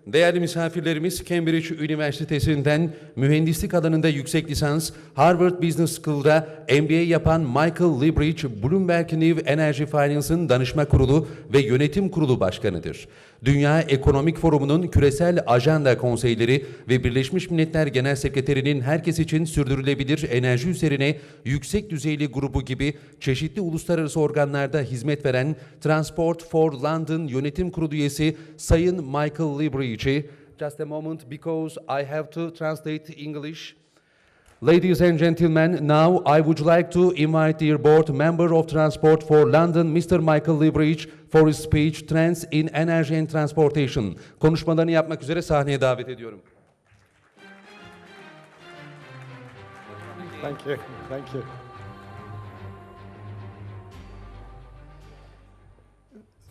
Değerli misafirlerimiz, Cambridge Üniversitesi'nden mühendislik alanında yüksek lisans, Harvard Business School'da MBA yapan Michael Liebreich, Bloomberg New Enerji Finance'ın danışma kurulu ve yönetim kurulu başkanıdır. Dünya Ekonomik Forumu'nun küresel ajanda konseyleri ve Birleşmiş Milletler Genel Sekreterinin herkes için sürdürülebilir enerji üzerine yüksek düzeyli grubu gibi çeşitli uluslararası organlarda hizmet veren Transport for London Yönetim Kurulu üyesi Sayın Michael Liebreich'i, just a moment because I have to translate English. Ladies and gentlemen, now I would like to invite the board member of Transport for London, Mr. Michael Liebreich, for his speech, Trends in Energy and Transportation. Konuşmalarını yapmak üzere sahneye davet ediyorum. Thank you. Thank you.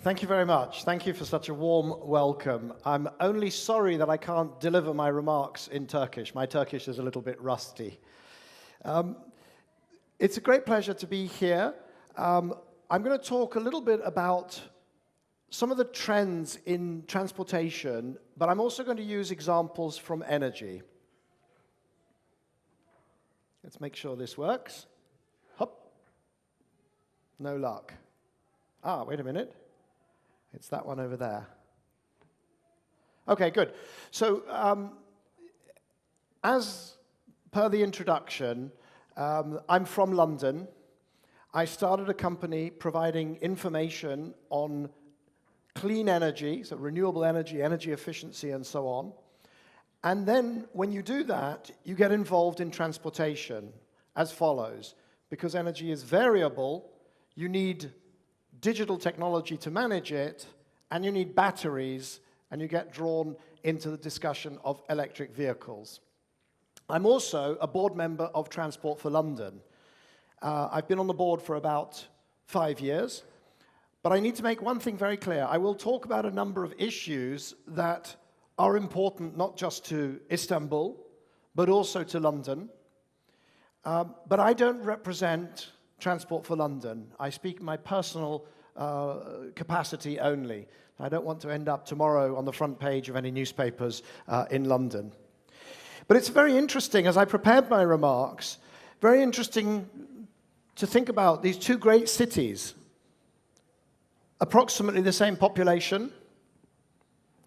Thank you very much. Thank you for such a warm welcome. I'm only sorry that I can't deliver my remarks in Turkish. My Turkish is a little bit rusty. It's a great pleasure to be here. I'm going to talk a little bit about some of the trends in transportation, but I'm also going to use examples from energy. Let's make sure this works. Hop. No luck. Wait a minute. It's that one over there. Okay, good. So, as per the introduction, I'm from London. I started a company providing information on clean energy, so renewable energy, energy efficiency, and so on. And then when you do that, you get involved in transportation as follows. Because energy is variable, you need digital technology to manage it, and you need batteries, and you get drawn into the discussion of electric vehicles. I'm also a board member of Transport for London. I've been on the board for about 5 years, but I need to make one thing very clear. I will talk about a number of issues that are important not just to Istanbul, but also to London. But I don't represent Transport for London. I speak in my personal capacity only. I don't want to end up tomorrow on the front page of any newspapers in London. But it's very interesting, as I prepared my remarks, very interesting to think about these two great cities. Approximately the same population,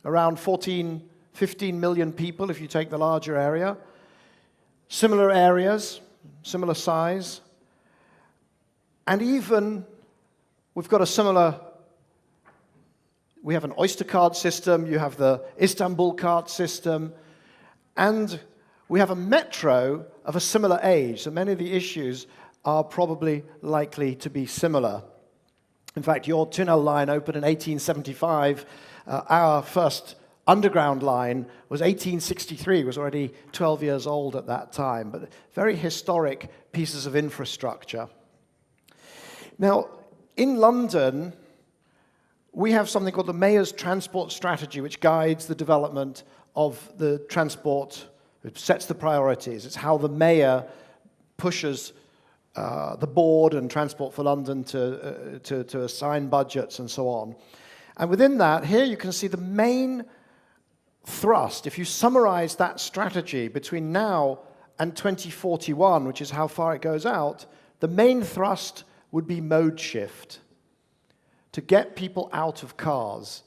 around 14, 15 million people if you take the larger area. Similar areas, similar size. And even we've got we have an Oyster card system, you have the Istanbul card system, and we have a metro of a similar age, so many of the issues are probably likely to be similar. In fact, your tunnel line opened in 1875. Our first underground line was 1863, was already 12 years old at that time, but very historic pieces of infrastructure. Now, in London, we have something called the Mayor's Transport Strategy, which guides the development of the transport, it sets the priorities. It's how the Mayor pushes the board and Transport for London to assign budgets and so on. And within that, here you can see the main thrust. If you summarize that strategy between now and 2041, which is how far it goes out, the main thrust would be mode shift, to get people out of cars.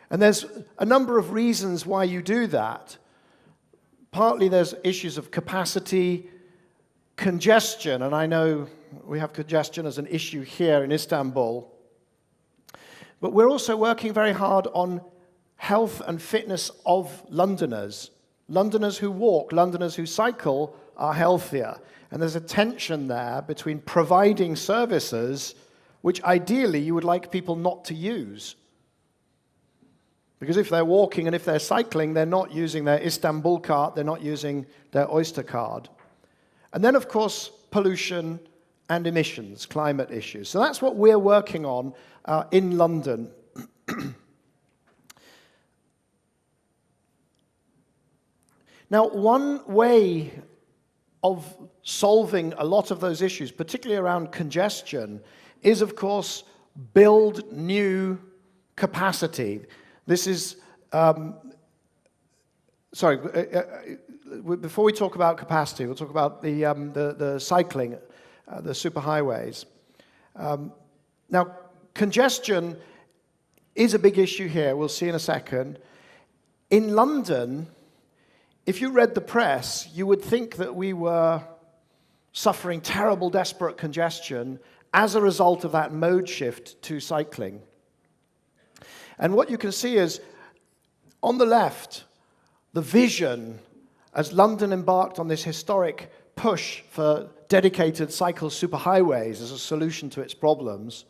And there's a number of reasons why you do that. Partly there's issues of capacity, congestion, and I know we have congestion as an issue here in Istanbul. But we're also working very hard on health and fitness of Londoners. Londoners who walk, Londoners who cycle are healthier. And there's a tension there between providing services which ideally you would like people not to use. Because if they're walking and if they're cycling, they're not using their Istanbul card, they're not using their Oyster card. And then, of course, pollution and emissions, climate issues. So that's what we're working on in London. Now, one way of solving a lot of those issues, particularly around congestion, is, of course, build new capacity. This is sorry, before we talk about capacity, we'll talk about the cycling, the superhighways. Now, congestion is a big issue here. We'll see in a second. In London, if you read the press, you would think that we were suffering terrible, desperate congestion as a result of that mode shift to cycling. And what you can see is, on the left, the vision as London embarked on this historic push for dedicated cycle superhighways as a solution to its problems.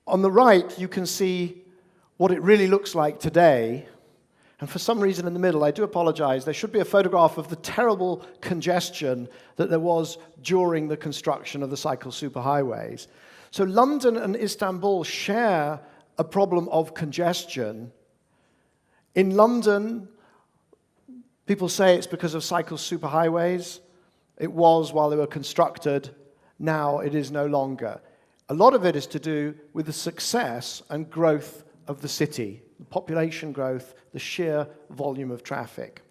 On the right, you can see what it really looks like today. And for some reason in the middle, I do apologize, there should be a photograph of the terrible congestion that there was during the construction of the cycle superhighways. So London and Istanbul share a problem of congestion. In London, people say it's because of cycle superhighways. It was while they were constructed. Now it is no longer. A lot of it is to do with the success and growth of the city, the population growth, the sheer volume of traffic.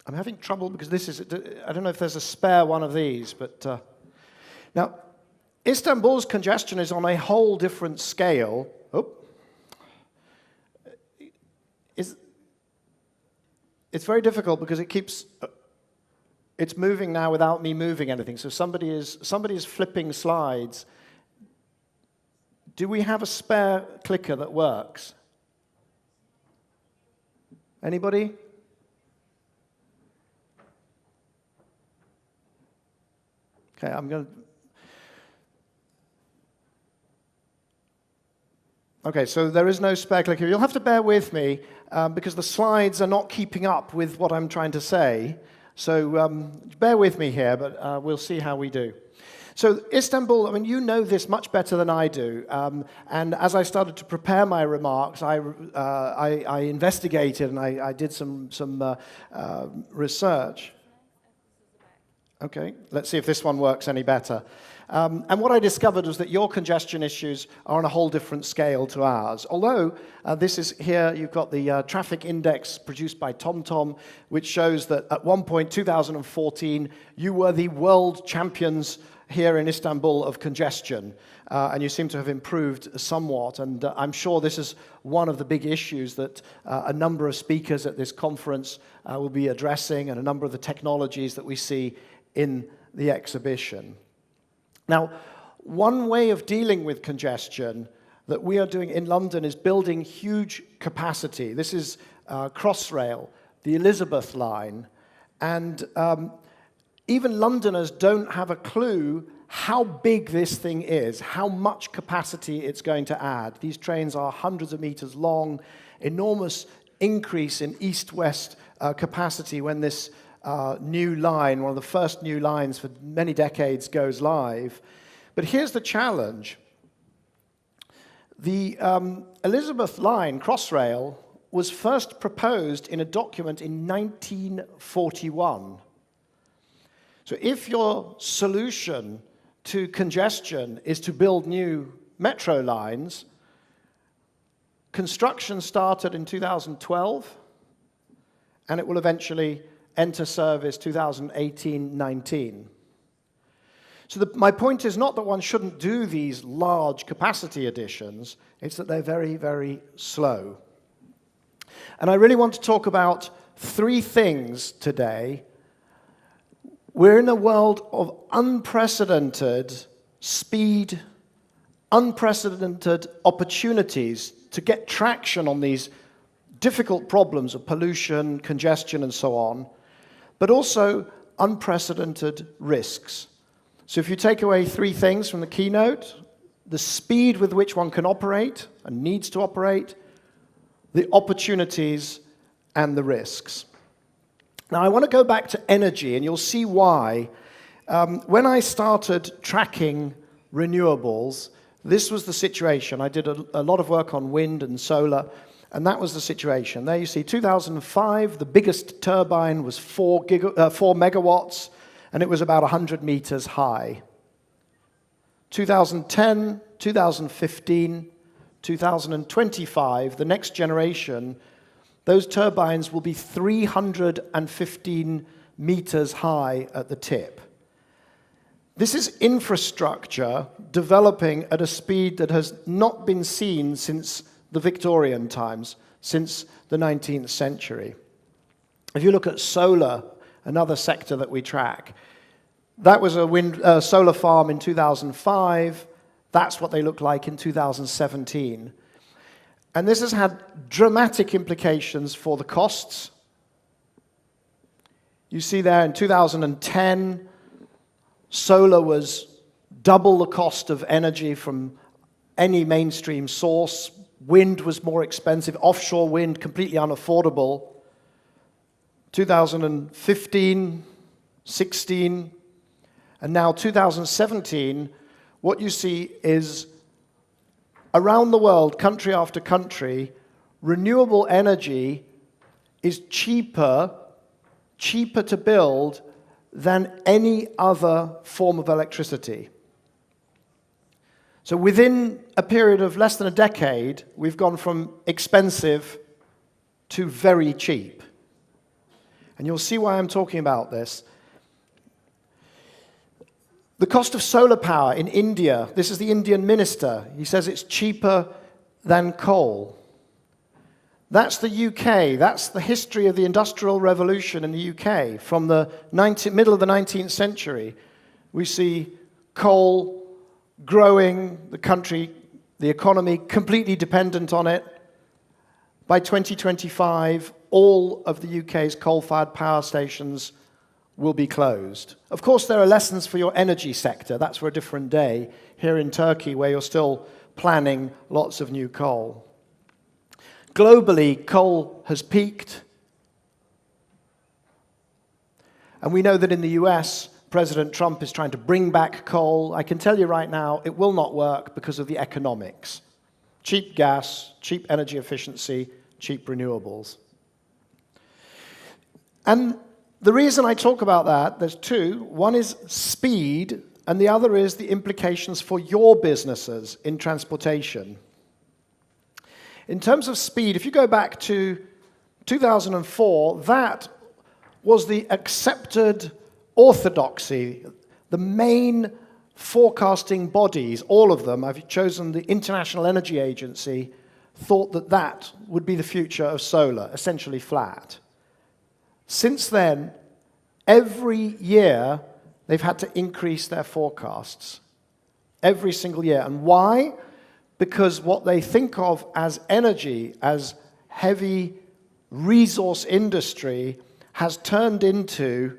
I'm having trouble because this is, I don't know if there's a spare one of these, but now, Istanbul's congestion is on a whole different scale. It's very difficult because it keeps, it's moving now without me moving anything. So somebody is flipping slides. Do we have a spare clicker that works? Anybody? Okay, I'm going to... Okay, so there is no spare clicker. You'll have to bear with me because the slides are not keeping up with what I'm trying to say. So bear with me here, but we'll see how we do. So Istanbul, I mean, you know this much better than I do. And as I started to prepare my remarks, I investigated and I did some research. Okay, let's see if this one works any better. And what I discovered was that your congestion issues are on a whole different scale to ours. Although this is here, you've got the traffic index produced by TomTom, which shows that at one point, 2014, you were the world champions here in Istanbul of congestion. And you seem to have improved somewhat. And I'm sure this is one of the big issues that a number of speakers at this conference will be addressing, and a number of the technologies that we see in the exhibition. Now, one way of dealing with congestion that we are doing in London is building huge capacity. This is Crossrail, the Elizabeth line, and even Londoners don't have a clue how big this thing is, how much capacity it's going to add. These trains are hundreds of meters long, enormous increase in east-west capacity when this new line, one of the first new lines for many decades, goes live. But here's the challenge. The Elizabeth line, Crossrail, was first proposed in a document in 1941. So if your solution to congestion is to build new metro lines, construction started in 2012, and it will eventually enter service 2018-19. So my point is not that one shouldn't do these large capacity additions, it's that they're very, very slow. And I really want to talk about three things today. We're in a world of unprecedented speed, unprecedented opportunities to get traction on these difficult problems of pollution, congestion, and so on, but also unprecedented risks. So if you take away three things from the keynote, the speed with which one can operate and needs to operate, the opportunities, and the risks. Now, I want to go back to energy, and you'll see why. When I started tracking renewables, this was the situation. I did a lot of work on wind and solar, And that was the situation. There you see 2005, the biggest turbine was 4 megawatts, and it was about 100 meters high. 2010, 2015, 2025, the next generation, those turbines will be 315 meters high at the tip. This is infrastructure developing at a speed that has not been seen since the Victorian times, since the 19th century. If you look at solar, another sector that we track, that was a solar farm in 2005. That's what they look like in 2017. And this has had dramatic implications for the costs. You see there in 2010, solar was double the cost of energy from any mainstream source. Wind was more expensive, offshore wind completely unaffordable. 2015, 16, and now 2017, what you see is around the world, country after country, renewable energy is cheaper to build than any other form of electricity. So within a period of less than a decade, we've gone from expensive to very cheap. And you'll see why I'm talking about this. The cost of solar power in India, this is the Indian minister. He says it's cheaper than coal. That's the UK. That's the history of the Industrial Revolution in the UK. From the middle of the 19th century, we see coal growing, the country, the economy completely dependent on it. By 2025, all of the UK's coal-fired power stations will be closed. Of course, there are lessons for your energy sector. That's for a different day. Here in Turkey, where you're still planning lots of new coal. Globally, coal has peaked. And we know that in the US, President Trump is trying to bring back coal. I can tell you right now, it will not work because of the economics. Cheap gas, cheap energy efficiency, cheap renewables. And the reason I talk about that, there's two. One is speed, and the other is the implications for your businesses in transportation. In terms of speed, if you go back to 2004, that was the accepted orthodoxy. The main forecasting bodies, all of them, I've chosen the International Energy Agency, thought that that would be the future of solar, essentially flat. Since then, every year, they've had to increase their forecasts. Every single year. And why? Because what they think of as energy, as heavy resource industry, has turned into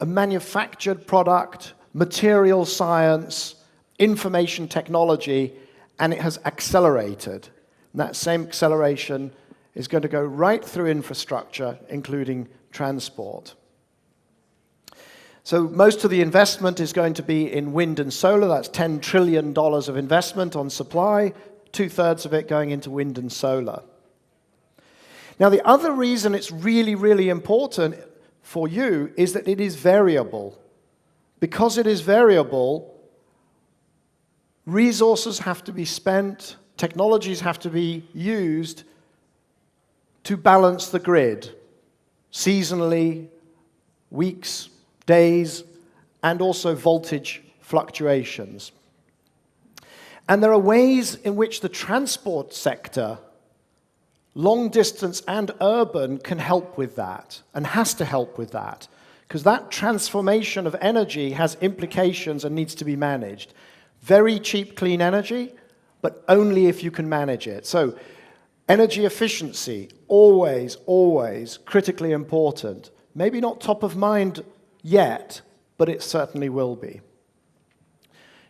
a manufactured product, material science, information technology, and it has accelerated. And that same acceleration is going to go right through infrastructure, including transport. So most of the investment is going to be in wind and solar. That's $10 trillion of investment on supply, 2/3 of it going into wind and solar. Now, the other reason it's really, really important for you is that it is variable. Because it is variable, resources have to be spent, technologies have to be used to balance the grid, seasonally, weeks, days, and also voltage fluctuations. And there are ways in which the transport sector, long distance and urban, can help with that, and has to help with that, because that transformation of energy has implications and needs to be managed. Very cheap, clean energy, but only if you can manage it. So, energy efficiency, always, always critically important. Maybe not top of mind yet, but it certainly will be.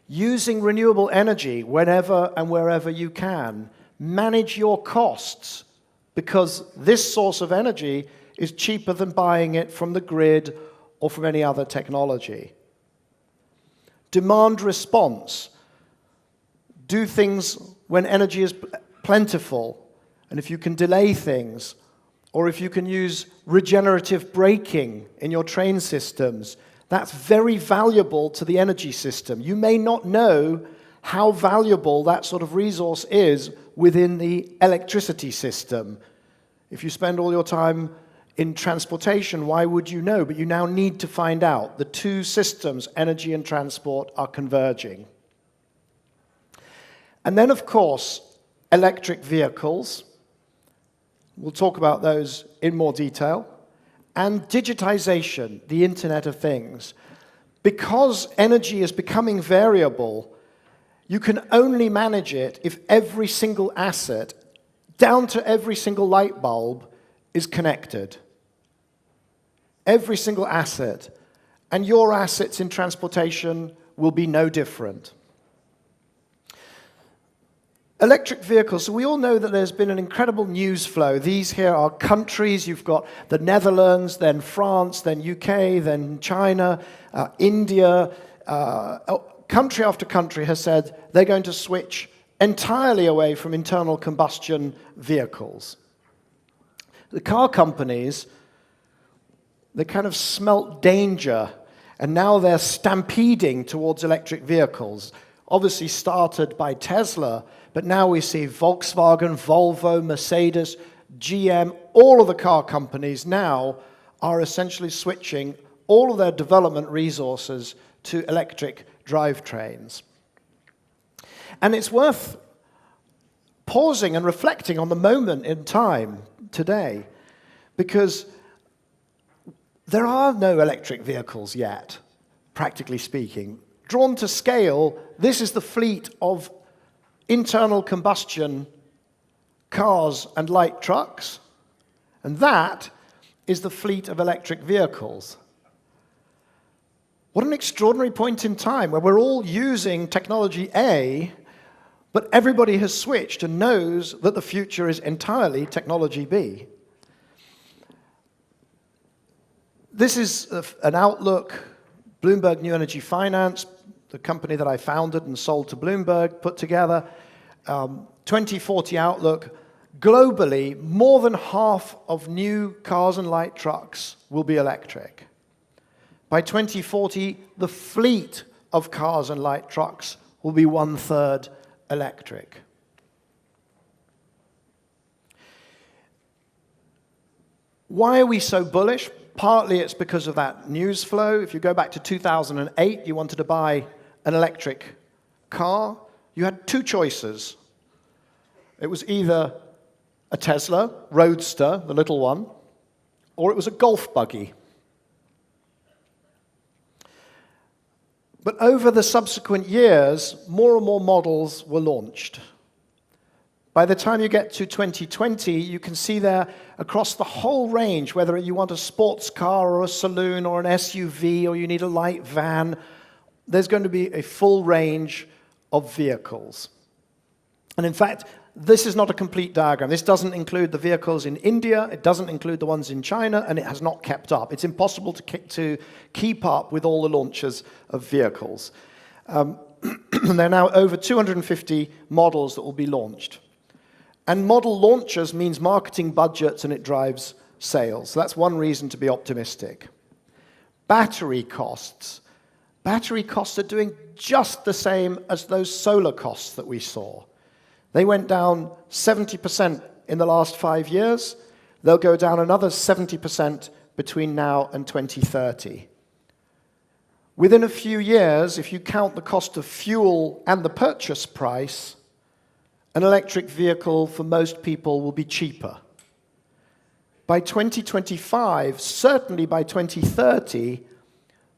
Using renewable energy whenever and wherever you can. Manage your costs, because this source of energy is cheaper than buying it from the grid or from any other technology. Demand response. Do things when energy is plentiful, and if you can delay things, or if you can use regenerative braking in your train systems, that's very valuable to the energy system. You may not know how valuable that sort of resource is within the electricity system. If you spend all your time in transportation, why would you know? But you now need to find out. The two systems, energy and transport, are converging. And then, of course, electric vehicles. We'll talk about those in more detail. And digitization, the Internet of Things. Because energy is becoming variable, you can only manage it if every single asset, down to every single light bulb, is connected. Every single asset. And your assets in transportation will be no different. Electric vehicles, so we all know that there's been an incredible news flow. These here are countries. You've got the Netherlands, then France, then UK, then China, India. Country after country has said they're going to switch entirely away from internal combustion vehicles. The car companies, they kind of smelt danger, and now they're stampeding towards electric vehicles. Obviously started by Tesla, but now we see Volkswagen, Volvo, Mercedes, GM, all of the car companies now are essentially switching all of their development resources to electric drivetrains. And it's worth pausing and reflecting on the moment in time today, because there are no electric vehicles yet, practically speaking. Drawn to scale, this is the fleet of internal combustion cars and light trucks, and that is the fleet of electric vehicles. What an extraordinary point in time where we're all using technology A, but everybody has switched and knows that the future is entirely technology B. This is an outlook Bloomberg New Energy Finance, the company that I founded and sold to Bloomberg, put together. 2040 outlook. Globally, more than half of new cars and light trucks will be electric. By 2040, the fleet of cars and light trucks will be 1/3 electric. Why are we so bullish? Partly it's because of that news flow. If you go back to 2008, you wanted to buy an electric car, you had two choices. It was either a Tesla Roadster, the little one, or it was a golf buggy. But over the subsequent years, more and more models were launched. By the time you get to 2020, you can see there across the whole range, whether you want a sports car or a saloon or an SUV or you need a light van, there's going to be a full range of vehicles. And in fact, this is not a complete diagram. This doesn't include the vehicles in India, it doesn't include the ones in China, and it has not kept up. It's impossible to keep up with all the launches of vehicles. There are now over 250 models that will be launched. And model launches means marketing budgets and it drives sales. So that's one reason to be optimistic. Battery costs. Battery costs are doing just the same as those solar costs that we saw. They went down 70% in the last 5 years. They'll go down another 70% between now and 2030. Within a few years, if you count the cost of fuel and the purchase price, an electric vehicle for most people will be cheaper. By 2025, certainly by 2030,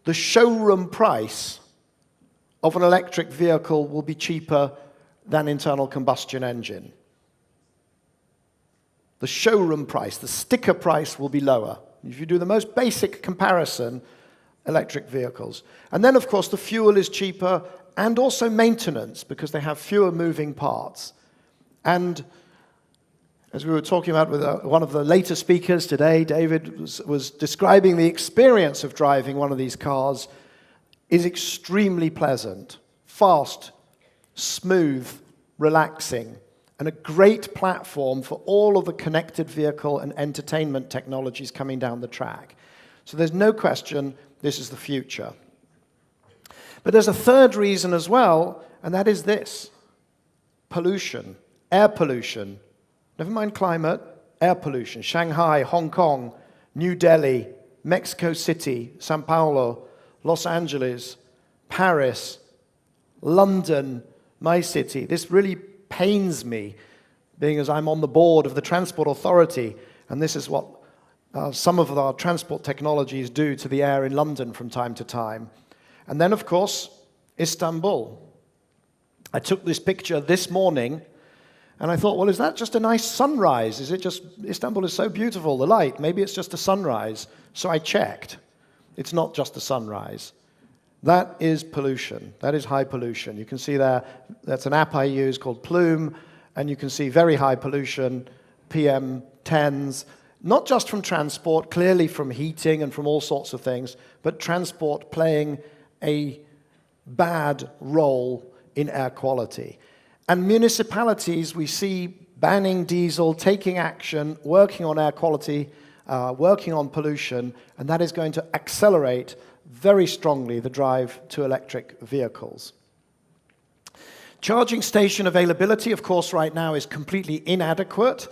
the showroom price of an electric vehicle will be cheaper than internal combustion engine. The showroom price, the sticker price will be lower. If you do the most basic comparison, electric vehicles. And then, of course, the fuel is cheaper and also maintenance because they have fewer moving parts. And as we were talking about with one of the later speakers today, David was describing the experience of driving one of these cars is extremely pleasant, fast, smooth, relaxing. and a great platform for all of the connected vehicle and entertainment technologies coming down the track. So there's no question this is the future. But there's a third reason as well, and that is this: pollution, air pollution. Never mind climate, air pollution. Shanghai, Hong Kong, New Delhi, Mexico City, Sao Paulo, Los Angeles, Paris, London, my city. This really pains me, being as I'm on the board of the Transport Authority, and this is what some of our transport technologies do to the air in London from time to time. And then, of course, Istanbul. I took this picture this morning, and I thought, well, is that just a nice sunrise? Is it just, Istanbul is so beautiful, the light, maybe it's just a sunrise. So I checked. It's not just a sunrise. That is pollution. That is high pollution. You can see there, that's an app I use called Plume, and you can see very high pollution, PM10s, not just from transport, clearly from heating and from all sorts of things, but transport playing a bad role in air quality. And municipalities, we see banning diesel, taking action, working on air quality, working on pollution, and that is going to accelerate very strongly the drive to electric vehicles. Charging station availability, of course, right now is completely inadequate.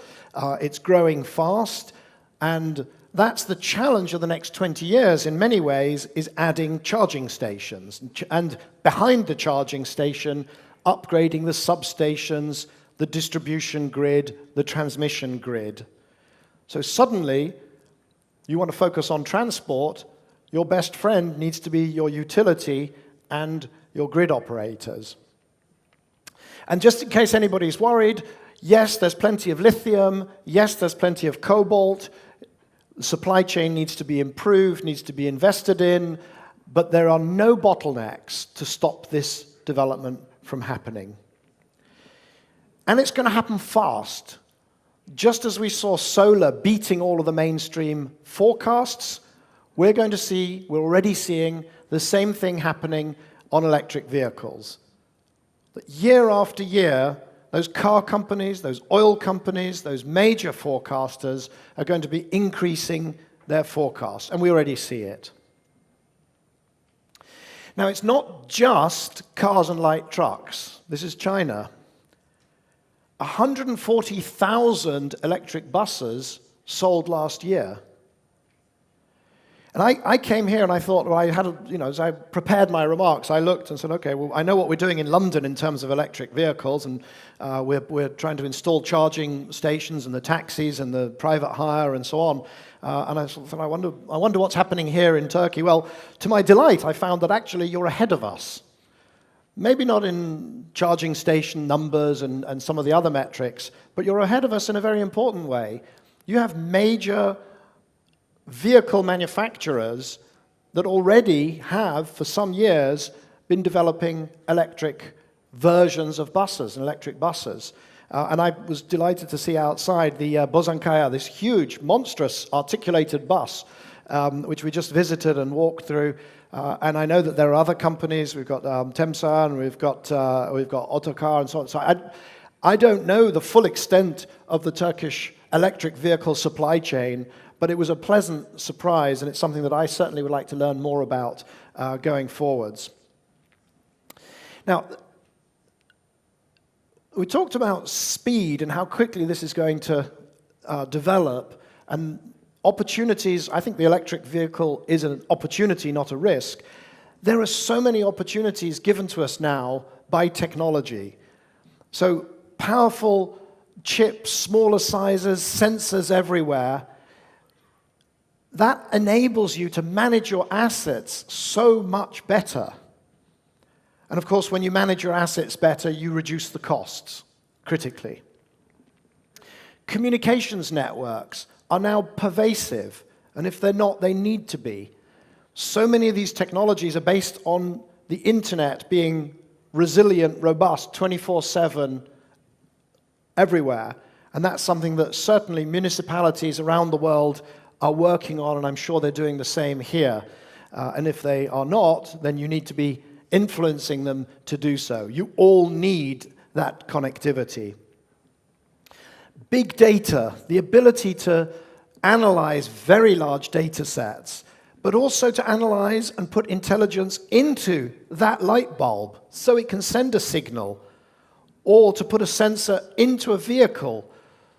It's growing fast, and that's the challenge of the next 20 years in many ways, is adding charging stations. And behind the charging station, upgrading the substations, the distribution grid, the transmission grid. So suddenly, you want to focus on transport, your best friend needs to be your utility and your grid operators. And just in case anybody's worried, yes, there's plenty of lithium, yes, there's plenty of cobalt, the supply chain needs to be improved, needs to be invested in, but there are no bottlenecks to stop this development from happening. And it's going to happen fast. Just as we saw solar beating all of the mainstream forecasts, we're already seeing the same thing happening on electric vehicles. That year after year, those car companies, those oil companies, those major forecasters are going to be increasing their forecasts, and we already see it. Now, it's not just cars and light trucks. This is China. 140,000 electric buses sold last year. And I came here and I thought, well, as I prepared my remarks, I looked and said, okay, well, I know what we're doing in London in terms of electric vehicles, and we're trying to install charging stations and the taxis and the private hire and so on. And I thought, I wonder what's happening here in Turkey. Well, to my delight, I found that actually you're ahead of us. Maybe not in charging station numbers and some of the other metrics, but you're ahead of us in a very important way. You have major vehicle manufacturers that already have, for some years, been developing electric versions of buses and electric buses. And I was delighted to see outside the Bozankaya, this huge, monstrous, articulated bus, which we just visited and walked through. And I know that there are other companies. We've got Temsa, and we've got Otokar, and so on. So I don't know the full extent of the Turkish electric vehicle supply chain, but it was a pleasant surprise, and it's something that I certainly would like to learn more about going forwards. Now, we talked about speed and how quickly this is going to develop, and opportunities. I think the electric vehicle is an opportunity, not a risk. There are so many opportunities given to us now by technology. So powerful chips, smaller sizes, sensors everywhere. That enables you to manage your assets so much better. And of course, when you manage your assets better, you reduce the costs critically. Communications networks are now pervasive, and if they're not, they need to be. So many of these technologies are based on the internet being resilient, robust, 24/7, everywhere. And that's something that certainly municipalities around the world are working on, and I'm sure they're doing the same here. And if they are not, then you need to be influencing them to do so. You all need that connectivity. big data, the ability to analyze very large data sets, but also to analyze and put intelligence into that light bulb so it can send a signal, or to put a sensor into a vehicle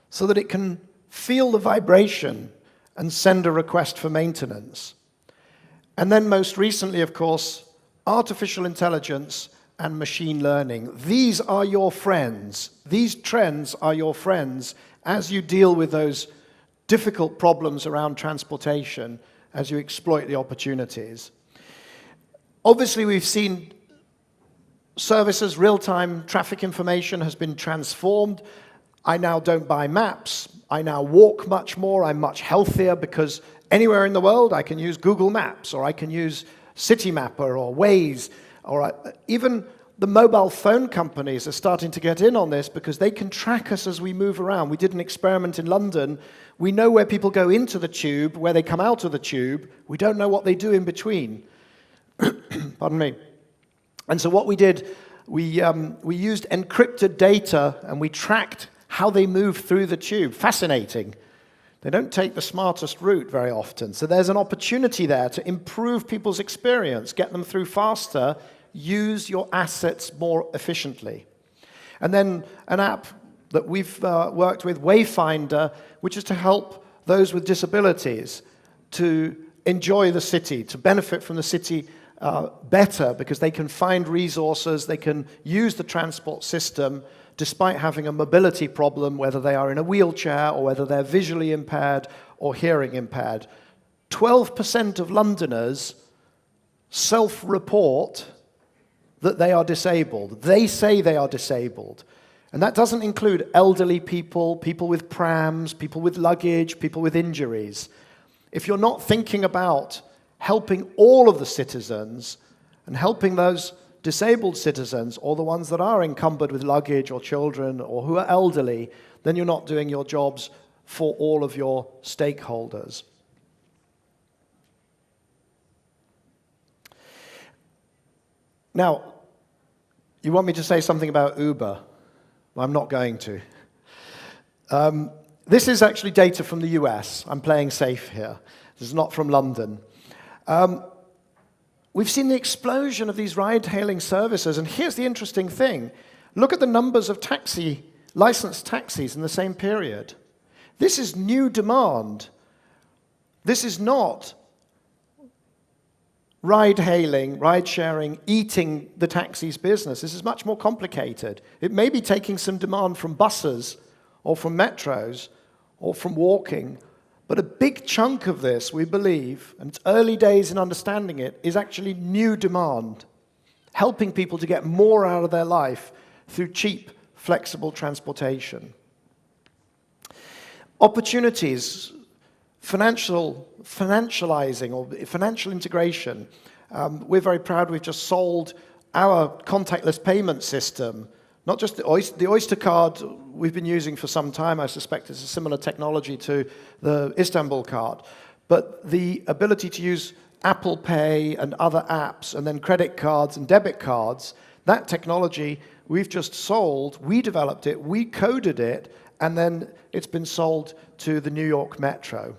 so that it can feel the vibration and send a request for maintenance. And then most recently, of course, artificial intelligence and machine learning. These are your friends. These trends are your friends as you deal with those difficult problems around transportation, as you exploit the opportunities. Obviously, we've seen services, real-time traffic information has been transformed. I now don't buy maps. I now walk much more. I'm much healthier because anywhere in the world I can use Google Maps, or I can use Citymapper or Waze, or even the mobile phone companies are starting to get in on this because they can track us as we move around. We did an experiment in London. We know where people go into the tube, where they come out of the tube. We don't know what they do in between. Pardon me. And so what we did, we used encrypted data and we tracked how they move through the tube. Fascinating. They don't take the smartest route very often. So there's an opportunity there to improve people's experience, get them through faster, use your assets more efficiently. And then an app that we've worked with, Wayfinder, which is to help those with disabilities to enjoy the city, to benefit from the city better, because they can find resources, they can use the transport system despite having a mobility problem, whether they are in a wheelchair or whether they're visually impaired or hearing impaired. 12% of Londoners self-report that they are disabled. They say they are disabled. And that doesn't include elderly people, people with prams, people with luggage, people with injuries. If you're not thinking about helping all of the citizens and helping those disabled citizens, or the ones that are encumbered with luggage or children or who are elderly, then you're not doing your jobs for all of your stakeholders. Now, you want me to say something about Uber? Well, I'm not going to. This is actually data from the US. I'm playing safe here. This is not from London. We've seen the explosion of these ride-hailing services, and here's the interesting thing. Look at the numbers of licensed taxis in the same period. This is new demand. This is not ride-hailing, ride-sharing, eating the taxi's business. This is much more complicated. It may be taking some demand from buses or from metros or from walking, but a big chunk of this, we believe, and it's early days in understanding it, is actually new demand, helping people to get more out of their life through cheap, flexible transportation. Opportunities, financializing or financial integration. We're very proud we've just sold our contactless payment system, not just the Oyster card we've been using for some time. I suspect it's a similar technology to the Istanbul card, but the ability to use Apple Pay and other apps, and then credit cards and debit cards, that technology we've just sold. We developed it, we coded it, and then it's been sold to the New York Metro.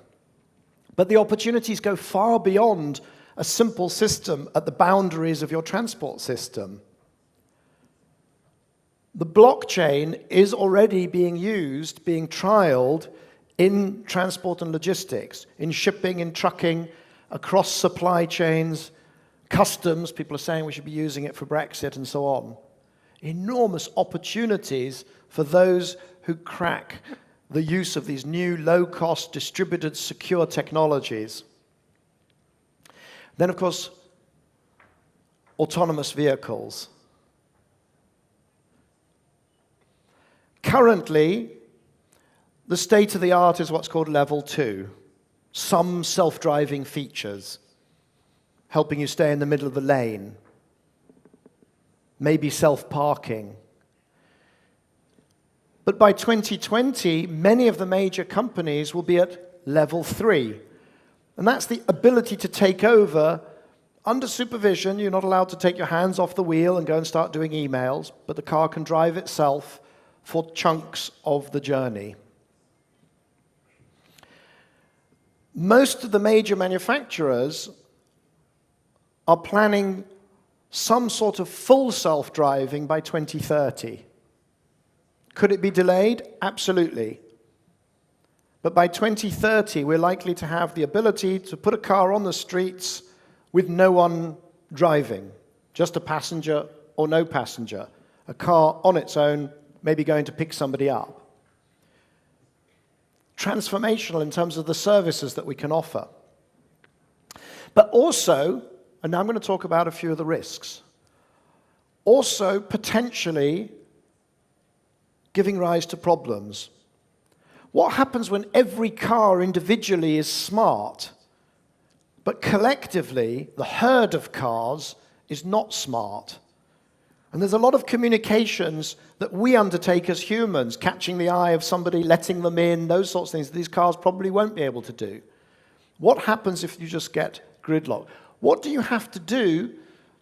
But the opportunities go far beyond a simple system at the boundaries of your transport system. The blockchain is already being used, being trialed in transport and logistics, in shipping, in trucking, across supply chains, customs. People are saying we should be using it for Brexit and so on. Enormous opportunities for those who crack the use of these new low-cost, distributed, secure technologies. Then, of course, autonomous vehicles. Currently, the state of the art is what's called level 2. Some self-driving features, helping you stay in the middle of the lane. Maybe self-parking. But by 2020, many of the major companies will be at level 3. And that's the ability to take over under supervision. You're not allowed to take your hands off the wheel and go and start doing emails, but the car can drive itself for chunks of the journey. most of the major manufacturers are planning some sort of full self-driving by 2030. Could it be delayed? Absolutely. But by 2030, we're likely to have the ability to put a car on the streets with no one driving, just a passenger or no passenger, a car on its own, maybe going to pick somebody up. Transformational in terms of the services that we can offer. But also, and now I'm going to talk about a few of the risks, also potentially giving rise to problems. What happens when every car individually is smart, but collectively the herd of cars is not smart? And there's a lot of communications that we undertake as humans, catching the eye of somebody, letting them in, those sorts of things these cars probably won't be able to do. What happens if you just get gridlock? What do you have to do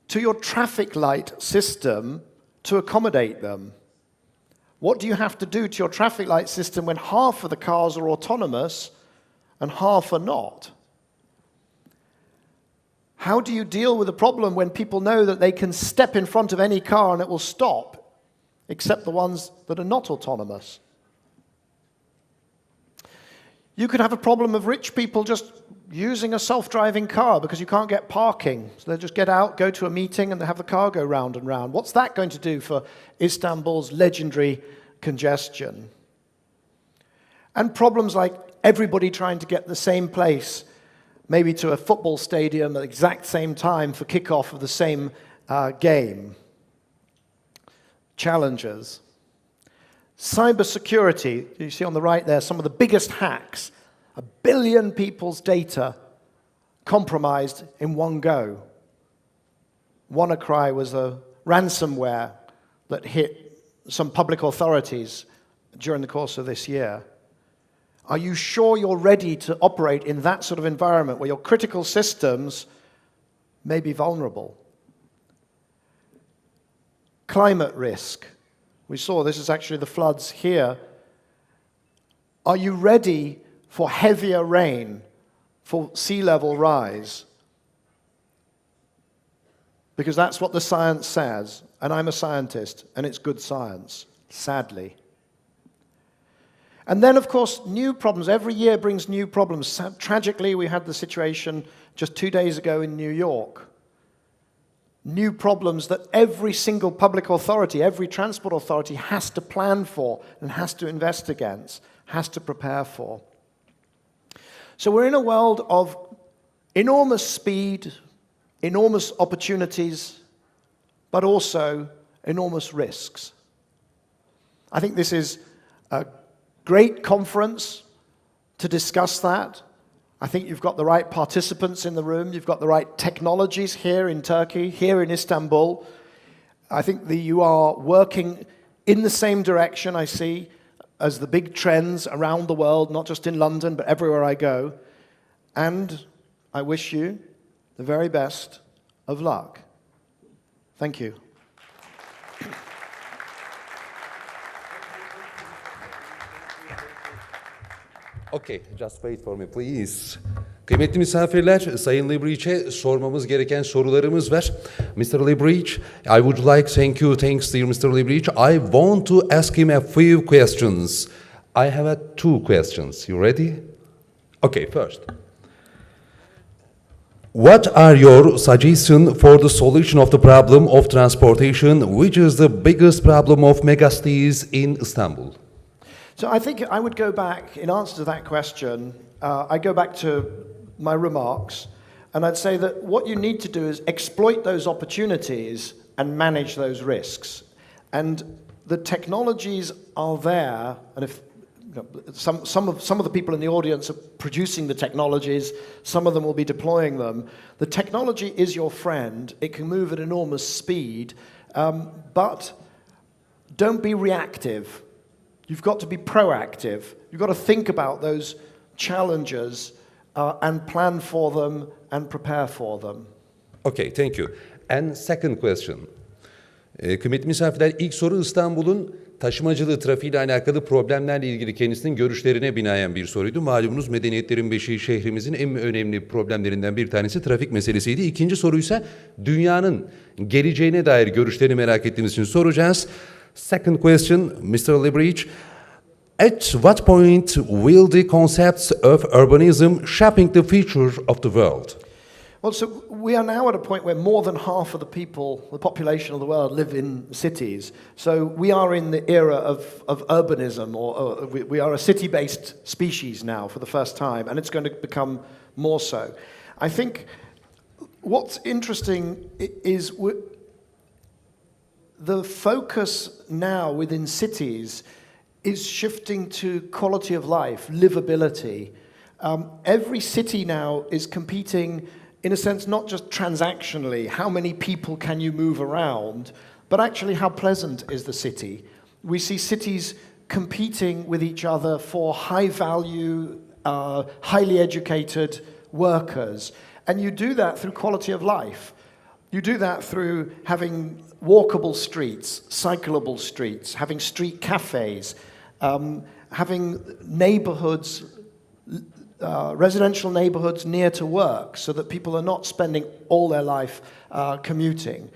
to your traffic light system to accommodate them? What do you have to do to your traffic light system when half of the cars are autonomous and half are not? How do you deal with the problem when people know that they can step in front of any car and it will stop, except the ones that are not autonomous? You could have a problem of rich people just using a self-driving car because you can't get parking. So they just get out, go to a meeting, and they have the car go round and round. What's that going to do for Istanbul's legendary congestion? And problems like everybody trying to get the same place, maybe to a football stadium at the exact same time for kickoff of the same game. Challenges. Cybersecurity, you see on the right there, some of the biggest hacks. 1 billion people's data compromised in one go. WannaCry was a ransomware that hit some public authorities during the course of this year. Are you sure you're ready to operate in that sort of environment where your critical systems may be vulnerable? Climate risk. We saw this is actually the floods here. Are you ready for heavier rain, for sea level rise? Because that's what the science says, and I'm a scientist, and it's good science, sadly. And then, of course, new problems. Every year brings new problems. Tragically, we had the situation just 2 days ago in New York. New problems that every single public authority, every transport authority has to plan for and has to invest against, has to prepare for. So we're in a world of enormous speed, enormous opportunities, but also enormous risks. I think this is a great conference to discuss that. I think you've got the right participants in the room. You've got the right technologies here in Turkey, here in Istanbul. I think that you are working in the same direction, I see, as the big trends around the world, not just in London, but everywhere I go. And I wish you the very best of luck. Thank you. Okay, just wait for me please. Kıymetli misafirler, Sayın Liebreich'e sormamız gereken sorularımız var. Mr. Liebreich, I would like to thanks dear Mr. Liebreich. I want to ask him a few questions. I have two questions. You ready? Okay, first. What are your suggestions for the solution of the problem of transportation, which is the biggest problem of megacities in Istanbul? So I think I would go back, in answer to that question, I go back to my remarks, and I'd say that what you need to do is exploit those opportunities and manage those risks. And the technologies are there, and if some of the people in the audience are producing the technologies, some of them will be deploying them. The technology is your friend. It can move at enormous speed, but don't be reactive. You've got to be proactive. You've got to think about those challenges and plan for them and prepare for them. Okay, thank you. And second question. Kıymetli misafirler, ilk soru İstanbul'un taşımacılığı, trafiğiyle alakalı problemlerle ilgili kendisinin görüşlerine binaen bir soruydu. Malumunuz medeniyetlerin beşiği şehrimizin en önemli problemlerinden bir tanesi trafik meselesiydi. İkinci soruysa dünyanın geleceğine dair görüşlerini merak ettiğimiz için soracağız. Second question, Mr. Liebreich. At what point will the concepts of urbanism shaping the future of the world? Well, so we are now at a point where more than half of the people, the population of the world, live in cities. So we are in the era of urbanism, or we are a city-based species now for the first time, and it's going to become more so. I think what's interesting is the focus now within cities is shifting to quality of life, livability. Every city now is competing, in a sense, not just transactionally, how many people can you move around, but actually how pleasant is the city. We see cities competing with each other for high value, highly educated workers. And you do that through quality of life. You do that through having walkable streets, cyclable streets, having street cafes, having neighborhoods, residential neighborhoods near to work so that people are not spending all their life commuting.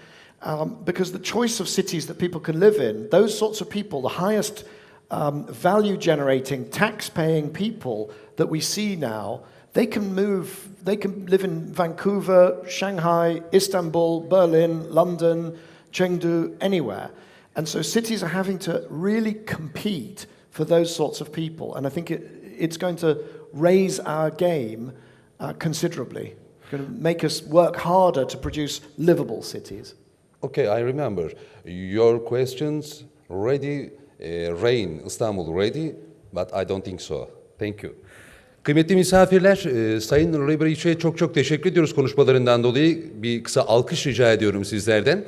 Because the choice of cities that people can live in, those sorts of people, the highest value generating, tax paying people that we see now, they can live in Vancouver, Shanghai, Istanbul, Berlin, London, Chengdu, anywhere. And so cities are having to really compete for those sorts of people. And I think it's going to raise our game considerably. It's going to make us work harder to produce livable cities. Okay, I remember. Your questions ready, rain, Istanbul ready, but I don't think so. Thank you. Kıymetli misafirler, Sayın Liebreich'e çok teşekkür ediyoruz konuşmalarından dolayı. Bir kısa alkış rica ediyorum sizlerden.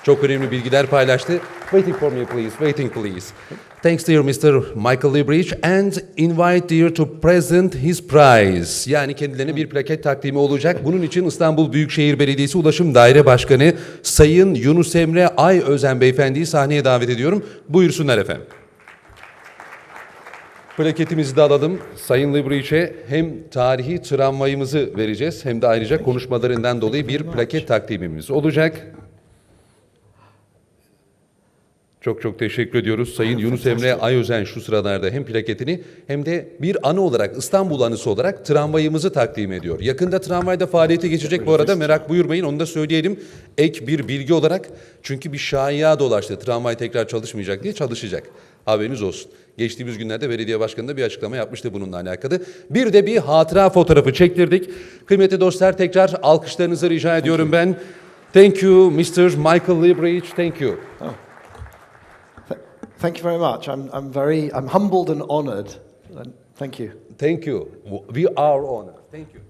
Çok önemli bilgiler paylaştı. Waiting for me please, waiting please. Thanks dear Mr. Michael Liebreich and invite dear to present his prize. Yani kendilerine bir plaket takdimi olacak. Bunun için İstanbul Büyükşehir Belediyesi Ulaşım Daire Başkanı Sayın Yunus Emre Ayözen Beyefendi'yi sahneye davet ediyorum. Buyursunlar efendim. Plaketimizi de alalım. Sayın Liebreich'e hem tarihi tramvayımızı vereceğiz hem de ayrıca konuşmalarından dolayı bir plaket takdimimiz olacak. Çok teşekkür ediyoruz. Sayın Yunus Emre Ayözen şu sıralarda hem plaketini hem de bir anı olarak, İstanbul anısı olarak tramvayımızı takdim ediyor. Yakında tramvayda faaliyete geçecek bu arada, merak buyurmayın, onu da söyleyelim. Ek bir bilgi olarak, çünkü bir şaiya dolaştı. Tramvay tekrar çalışmayacak diye, çalışacak. Haberiniz olsun. Geçtiğimiz günlerde belediye başkanı da bir açıklama yapmıştı bununla alakalı. Bir de bir hatıra fotoğrafı çektirdik. Kıymetli dostlar, tekrar alkışlarınızı rica ediyorum ben. Thank you Mr. Michael Liebreich. Thank you. Thank you very much. I'm humbled and honored. Thank you. Thank you. We are honored. Thank you.